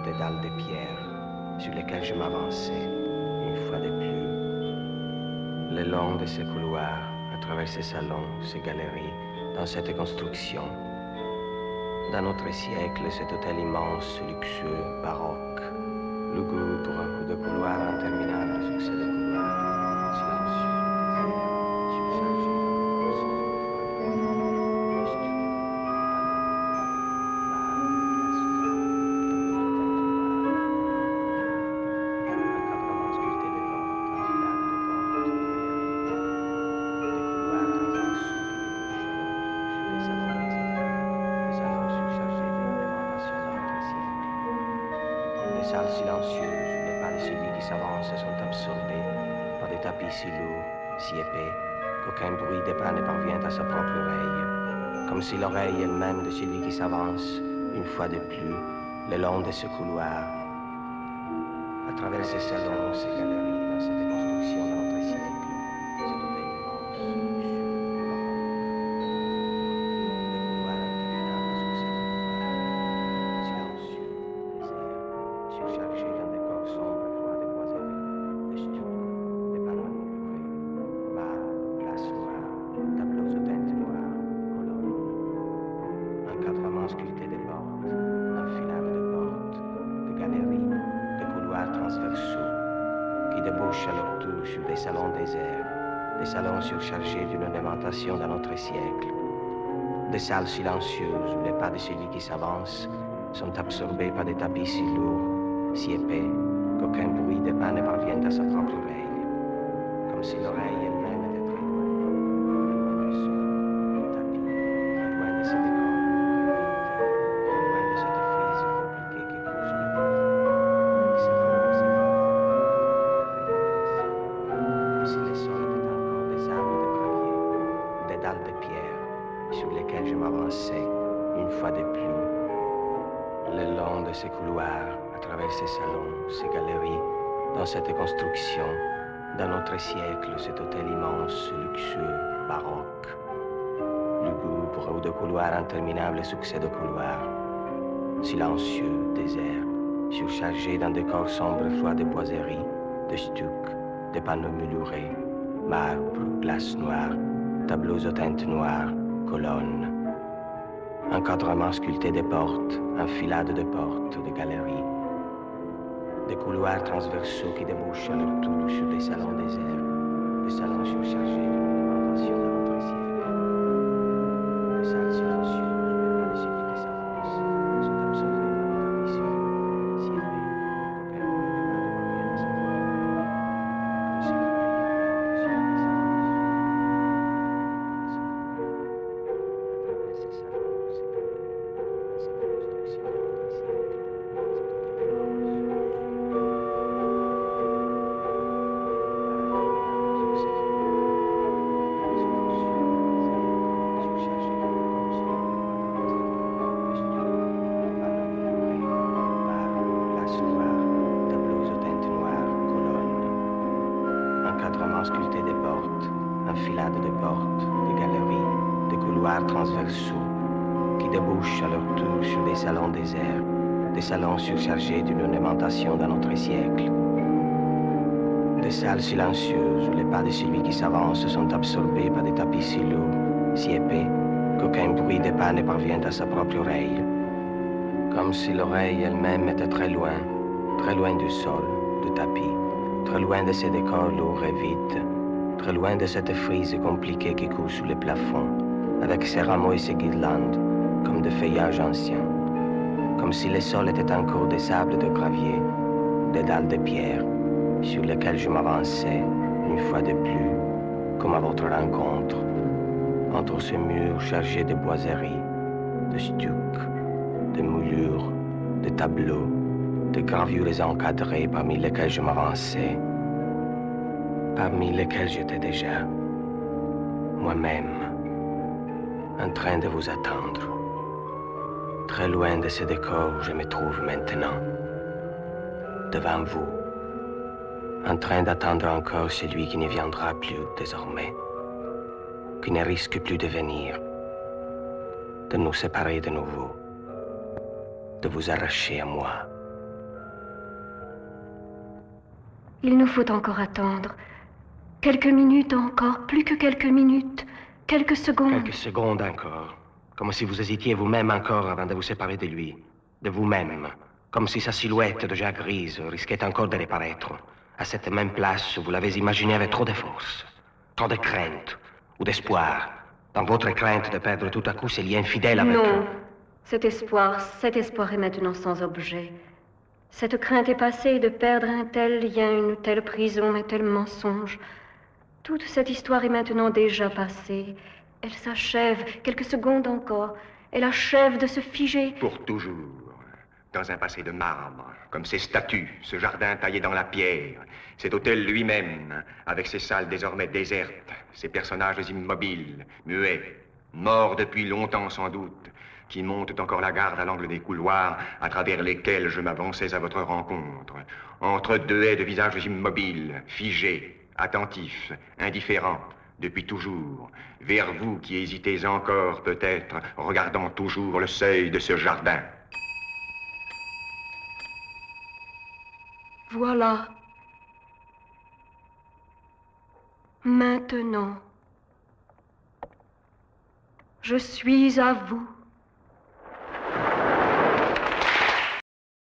des dalles de pierre sur lesquelles je m'avançais, une fois de plus. Le long de ces couloirs, à travers ces salons, ces galeries, dans cette construction. Dans notre siècle, cet hôtel immense, luxueux, baroque, lugubre, où de couloirs interminables succèdent de couloirs, silencieux, déserts, surchargés d'un décor sombre, encadrement sculpté de portes, enfilades de portes, de galeries, des couloirs transversaux qui débouchent à leur tour sur des salons déserts, des salons surchargés d'une ornementation d'un autre siècle, des salles silencieuses où les pas de celui qui s'avance sont absorbés par des tapis si lourds, si épais, qu'aucun bruit des pas ne parvient à sa propre oreille, comme si l'oreille elle-même de celui qui s'avance, une fois de plus, le long de ce couloir, à travers ces salons, ces galeries, dans cette construction de notre siècle, cet hôtel immense, luxueux, baroque, des couloirs interminables succèdent de couloirs, silencieux, déserts, surchargés d'un décor sombre, froid de boiseries, de stucs, de panneaux moulurés, marbre, glace noire, tableaux aux teintes noires, colonnes, encadrements sculptés de portes, enfilades de portes, de galeries, de couloirs transversaux qui débouchent à leur tour sur des salons déserts, des salons surchargés d'une ornementation d'un autre siècle, des salles silencieuses où les pas de celui qui s'avance sont absorbés par des tapis si lourds, si épais, qu'aucun bruit des pas ne parvient à sa propre oreille, comme si l'oreille elle-même était très loin, très loin du sol, du tapis, très loin de ces décors lourds et vides, très loin de cette frise compliquée qui coule sous le plafond, qui se forme et comme si le sol était encore des arbres de gravier, des dalles de pierre, sur lesquelles je m'avançais, une fois de plus, le long de ces couloirs, à travers ces salons, ces galeries, dans cette construction, dans notre siècle, cet hôtel immense, luxueux, baroque, lugubre, où de couloirs interminables succèdent aux couloirs, silencieux, déserts, surchargés d'un décor sombre froid de boiseries, de stucs, de panneaux moulurés, marbre, glace noire, tableaux aux teintes noires, colonnes, encadrements sculptés de portes, enfilades de portes, de galeries, des couloirs transversaux qui débouchent à leur tour sur des salons déserts, des salons surchargés d'une ornementation d'un autre siècle, des salles silencieuses où les pas de celui qui s'avance sont absorbés par des tapis si lourds, si épais, qu'aucun bruit des pas ne parvient à sa propre oreille, comme si l'oreille elle-même de celui qui s'avance, à travers ces salons, ces galeries, dans cette construction de notre siècle, cet hôtel immense, sculpté des portes, enfilades de portes, de galeries, des couloirs transversaux qui débouchent à leur tour sur des salons déserts, des salons surchargés d'une ornementation d'un autre siècle, des salles silencieuses où les pas de celui qui s'avance sont absorbés par des tapis si lourds, si épais, qu'aucun bruit des pas ne parvient à sa propre oreille, comme si l'oreille elle-même était très loin du sol, du tapis, très loin de ces décors lourds et vides, très loin de cette frise compliquée qui coule sous les plafonds, avec ses rameaux et ses guirlandes, comme de feuillages anciens, comme si le sol était encore des sables de gravier, des dalles de pierre, sur lesquelles je m'avançais, une fois de plus, comme à votre rencontre, entre ces murs chargés de boiseries, de stucs, de moulures, de tableaux, de gravures encadrées parmi lesquelles je m'avançais, parmi lesquelles j'étais déjà, moi-même, en train de vous attendre, très loin de ce décor où je me trouve maintenant, devant vous, en train d'attendre encore celui qui ne viendra plus désormais, qui ne risque plus de venir, de nous séparer de nouveau, de vous arracher à moi. Il nous faut encore attendre. Quelques minutes encore, plus que quelques minutes, quelques secondes. Quelques secondes encore. Comme si vous hésitiez vous-même encore avant de vous séparer de lui. De vous-même. Comme si sa silhouette déjà grise risquait encore d'aller paraître. À cette même place où vous l'avez imaginé avec trop de force. Trop de crainte. Ou d'espoir. Dans votre crainte de perdre tout à coup ces liens fidèles avec eux. Non. Cet espoir est maintenant sans objet. Cette crainte est passée de perdre un tel lien, une telle prison, un tel mensonge. Toute cette histoire est maintenant déjà passée. Elle s'achève, quelques secondes encore. Elle achève de se figer. Pour toujours. Dans un passé de marbre, comme ces statues, ce jardin taillé dans la pierre, cet hôtel lui-même, avec ses salles désormais désertes, ces personnages immobiles, muets, morts depuis longtemps sans doute, qui montent encore la garde à l'angle des couloirs à travers lesquels je m'avançais à votre rencontre, entre deux haies de visages immobiles, figés, attentifs, indifférents, depuis toujours, vers vous qui hésitez encore peut-être, regardant toujours le seuil de ce jardin. Voilà. Maintenant, je suis à vous.